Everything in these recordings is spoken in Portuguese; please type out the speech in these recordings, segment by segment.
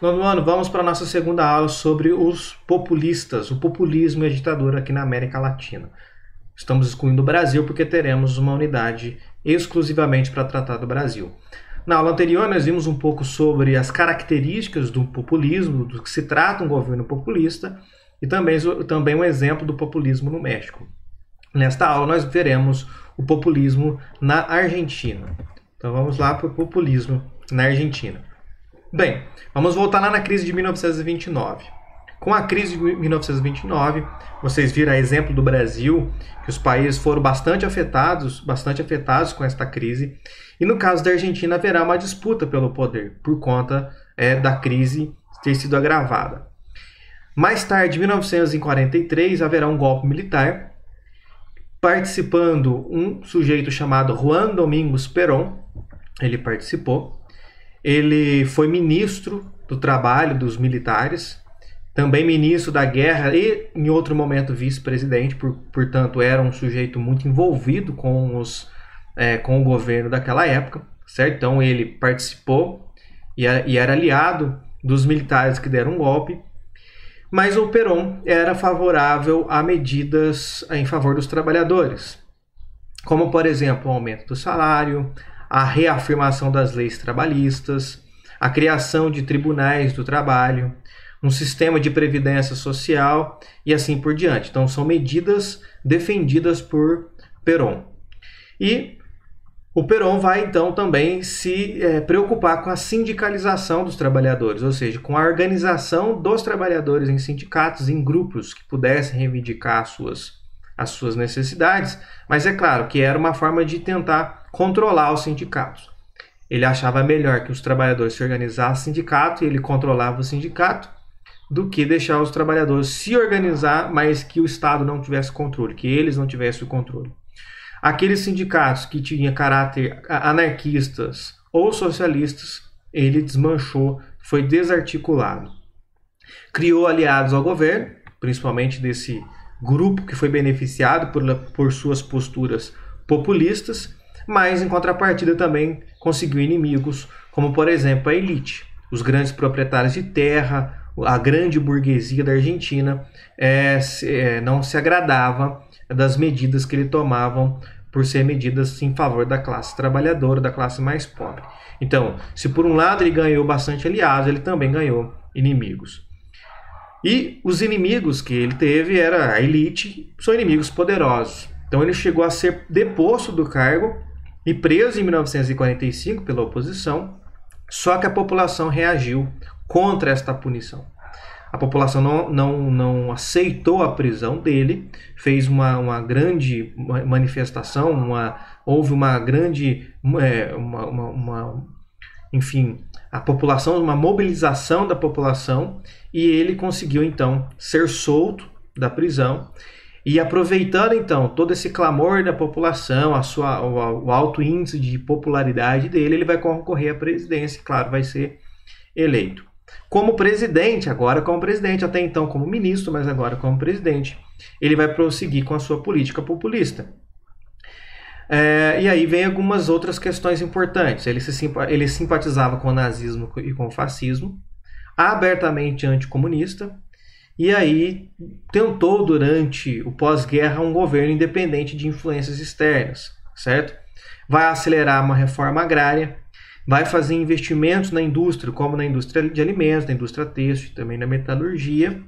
Nono ano, vamos para a nossa segunda aula sobre os populistas, o populismo e a ditadura aqui na América Latina. Estamos excluindo o Brasil porque teremos uma unidade exclusivamente para tratar do Brasil. Na aula anterior, nós vimos um pouco sobre as características do populismo, do que se trata um governo populista, e também um exemplo do populismo no México. Nesta aula, nós veremos o populismo na Argentina. Então, vamos lá para o populismo na Argentina. Bem, vamos voltar lá na crise de 1929. Com a crise de 1929, vocês viram a exemplo do Brasil, que os países foram bastante afetados com esta crise. E no caso da Argentina, haverá uma disputa pelo poder, por conta da crise ter sido agravada. Mais tarde, em 1943, haverá um golpe militar, participando um sujeito chamado Juan Domingos Perón. Ele participou. Ele foi ministro do trabalho dos militares, também ministro da guerra e, em outro momento, vice-presidente, portanto, era um sujeito muito envolvido com o governo daquela época, certo? Então, ele participou e era aliado dos militares que deram um golpe, mas o Perón era favorável a medidas em favor dos trabalhadores, como, por exemplo, o aumento do salário, a reafirmação das leis trabalhistas, a criação de tribunais do trabalho, um sistema de previdência social e assim por diante. Então, são medidas defendidas por Perón. E o Perón vai, então, também se preocupar com a sindicalização dos trabalhadores, ou seja, com a organização dos trabalhadores em sindicatos, em grupos que pudessem reivindicar as suas necessidades, mas é claro que era uma forma de tentar controlar os sindicatos. Ele achava melhor que os trabalhadores se organizassem em sindicato e ele controlava o sindicato do que deixar os trabalhadores se organizar, mas que o Estado não tivesse controle, que eles não tivessem o controle. Aqueles sindicatos que tinham caráter anarquistas ou socialistas, ele desmanchou, foi desarticulado. Criou aliados ao governo, principalmente desse grupo que foi beneficiado por suas posturas populistas, mas em contrapartida também conseguiu inimigos, como por exemplo a elite, os grandes proprietários de terra, a grande burguesia da Argentina não se agradava das medidas que ele tomavam por ser medidas em favor da classe trabalhadora, da classe mais pobre. Então, se por um lado ele ganhou bastante aliados, ele também ganhou inimigos. E os inimigos que ele teve era a elite, são inimigos poderosos. Então ele chegou a ser deposto do cargo e preso em 1945 pela oposição, só que a população reagiu contra esta punição. A população não aceitou a prisão dele, fez uma grande manifestação, houve uma grande, enfim, uma mobilização da população, e ele conseguiu então ser solto da prisão. E aproveitando então todo esse clamor da população, o alto índice de popularidade dele, ele vai concorrer à presidência, claro, vai ser eleito. Como presidente, até então como ministro, mas agora como presidente, ele vai prosseguir com a sua política populista. E aí vem algumas outras questões importantes. Ele simpatizava com o nazismo e com o fascismo, abertamente anticomunista, e aí tentou durante o pós-guerra um governo independente de influências externas, certo? Vai acelerar uma reforma agrária, vai fazer investimentos na indústria, como na indústria de alimentos, na indústria têxtil, também na metalurgia,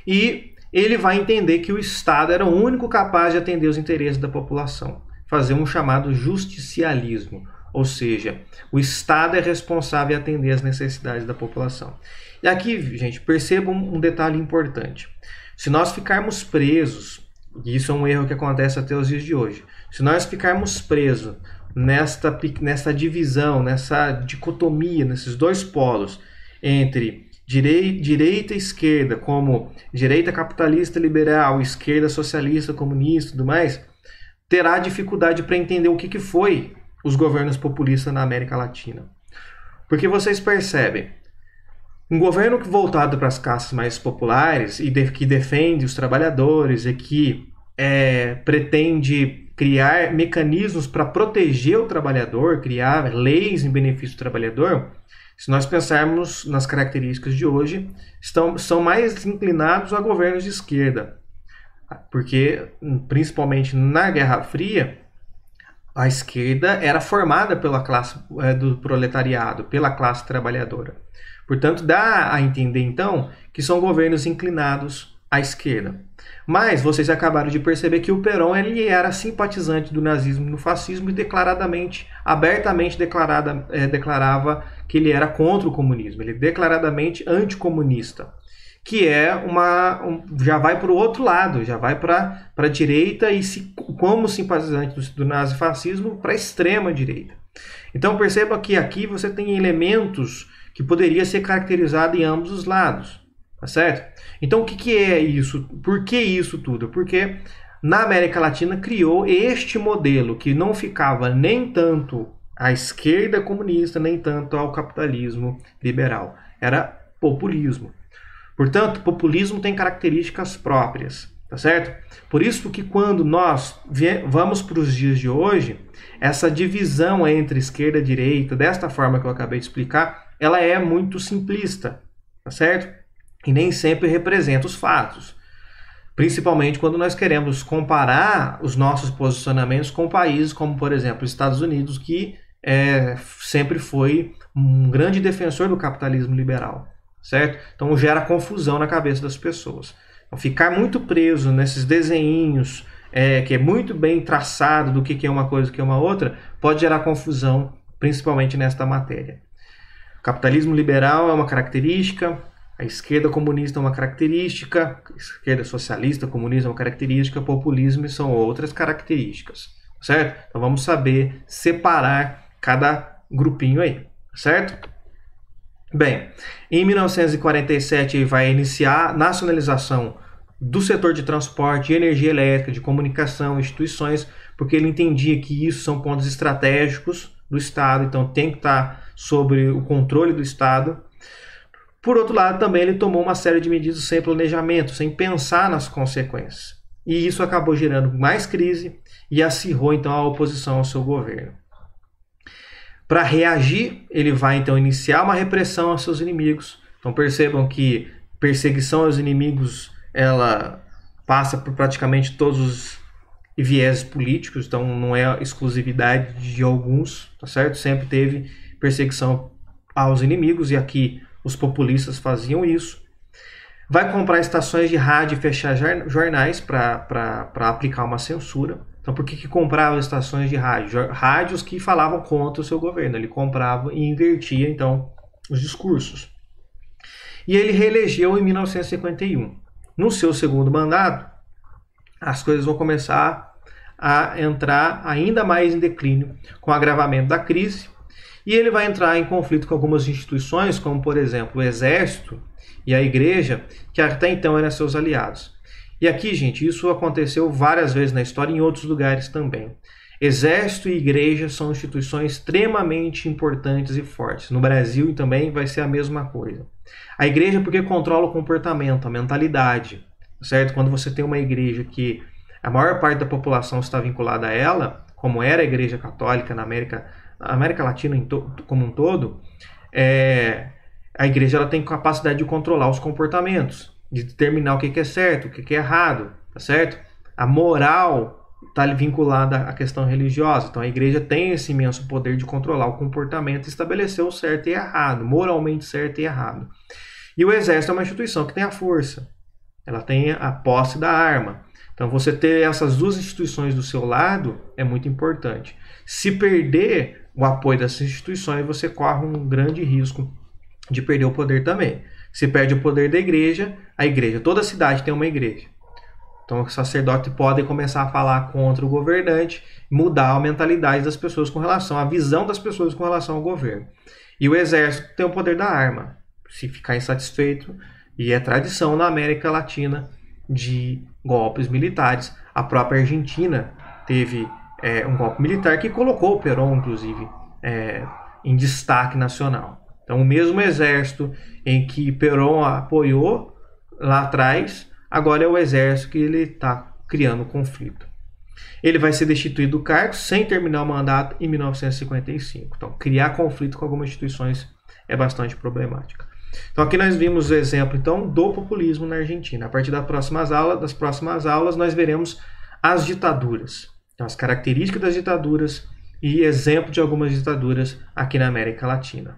e ele vai entender que o Estado era o único capaz de atender os interesses da população, fazer um chamado justicialismo, ou seja, o Estado é responsável em atender as necessidades da população. E aqui, gente, percebam um detalhe importante. Se nós ficarmos presos, e isso é um erro que acontece até os dias de hoje, se nós ficarmos presos nessa divisão, nessa dicotomia, nesses dois polos, entre direita e esquerda, como direita capitalista liberal, esquerda socialista, comunista e tudo mais, terá dificuldade para entender o que foi os governos populistas na América Latina. Porque vocês percebem, um governo voltado para as classes mais populares e que defende os trabalhadores e que pretende criar mecanismos para proteger o trabalhador, criar leis em benefício do trabalhador, Se nós pensarmos nas características de hoje, são mais inclinados a governos de esquerda, porque, principalmente na Guerra Fria, a esquerda era formada pela classe do proletariado, pela classe trabalhadora. Portanto, dá a entender, então, que são governos inclinados à esquerda. Mas vocês acabaram de perceber que o Perón ele era simpatizante do nazismo e do fascismo e declaradamente, abertamente declarava que ele era contra o comunismo. Ele é declaradamente anticomunista, que é já vai para o outro lado, já vai para a direita e como simpatizante do nazifascismo para a extrema direita. Então perceba que aqui você tem elementos que poderia ser caracterizado em ambos os lados, tá certo? Então o que é isso? Por que isso tudo? Porque na América Latina criou este modelo que não ficava nem tanto à esquerda comunista, nem tanto ao capitalismo liberal. Era populismo. Portanto, populismo tem características próprias, tá certo? Por isso que quando nós vamos para os dias de hoje, essa divisão entre esquerda e direita, desta forma que eu acabei de explicar, ela é muito simplista, tá certo? E nem sempre representa os fatos. Principalmente quando nós queremos comparar os nossos posicionamentos com países como, por exemplo, os Estados Unidos, que sempre foi um grande defensor do capitalismo liberal. Certo? Então gera confusão na cabeça das pessoas. Então, ficar muito preso nesses desenhinhos que é muito bem traçado do que é uma coisa e o que é uma outra, pode gerar confusão, principalmente nesta matéria. O capitalismo liberal é uma característica, a esquerda comunista é uma característica, a esquerda socialista, comunista é uma característica, populismo são outras características. Certo? Então vamos saber separar cada grupinho aí. Certo? Bem, em 1947 ele vai iniciar a nacionalização do setor de transporte, de energia elétrica, de comunicação, instituições, porque ele entendia que isso são pontos estratégicos do Estado, então tem que estar sob o controle do Estado. Por outro lado, também ele tomou uma série de medidas sem planejamento, sem pensar nas consequências. E isso acabou gerando mais crise e acirrou então a oposição ao seu governo. Para reagir, ele vai então iniciar uma repressão aos seus inimigos. Então percebam que perseguição aos inimigos ela passa por praticamente todos os vieses políticos, então não é exclusividade de alguns, tá certo? Sempre teve perseguição aos inimigos e aqui os populistas faziam isso. Vai comprar estações de rádio e fechar jornais para aplicar uma censura. Então, por que comprava estações de rádio? Rádios que falavam contra o seu governo. Ele comprava e invertia, então, os discursos. E ele reelegeu em 1951. No seu segundo mandato, as coisas vão começar a entrar ainda mais em declínio com o agravamento da crise. E ele vai entrar em conflito com algumas instituições, como, por exemplo, o Exército e a Igreja, que até então eram seus aliados. E aqui, gente, isso aconteceu várias vezes na história e em outros lugares também. Exército e Igreja são instituições extremamente importantes e fortes. No Brasil também vai ser a mesma coisa. A Igreja porque controla o comportamento, a mentalidade, certo? Quando você tem uma igreja que a maior parte da população está vinculada a ela, como era a Igreja Católica na América Latina como um todo, a igreja ela tem capacidade de controlar os comportamentos, de determinar o que é certo, o que é errado, tá certo? A moral está vinculada à questão religiosa, então a igreja tem esse imenso poder de controlar o comportamento e estabelecer o certo e errado, moralmente certo e errado. E o exército é uma instituição que tem a força, ela tem a posse da arma. Então você ter essas duas instituições do seu lado é muito importante. Se perder o apoio dessas instituições, você corre um grande risco de perder o poder também. Se perde o poder da igreja, toda cidade tem uma igreja. Então os sacerdotes podem começar a falar contra o governante, mudar a mentalidade das pessoas com relação, a visão das pessoas com relação ao governo. E o exército tem o poder da arma. Se ficar insatisfeito, e é tradição na América Latina de golpes militares. A própria Argentina teve um golpe militar que colocou o Perón, inclusive, em destaque nacional. Então, o mesmo exército em que Perón apoiou lá atrás, agora é o exército que ele está criando conflito. Ele vai ser destituído do cargo sem terminar o mandato em 1955. Então, criar conflito com algumas instituições é bastante problemática. Então aqui nós vimos o exemplo então do populismo na Argentina. A partir das próximas aulas nós veremos as ditaduras, as características das ditaduras e exemplo de algumas ditaduras aqui na América Latina.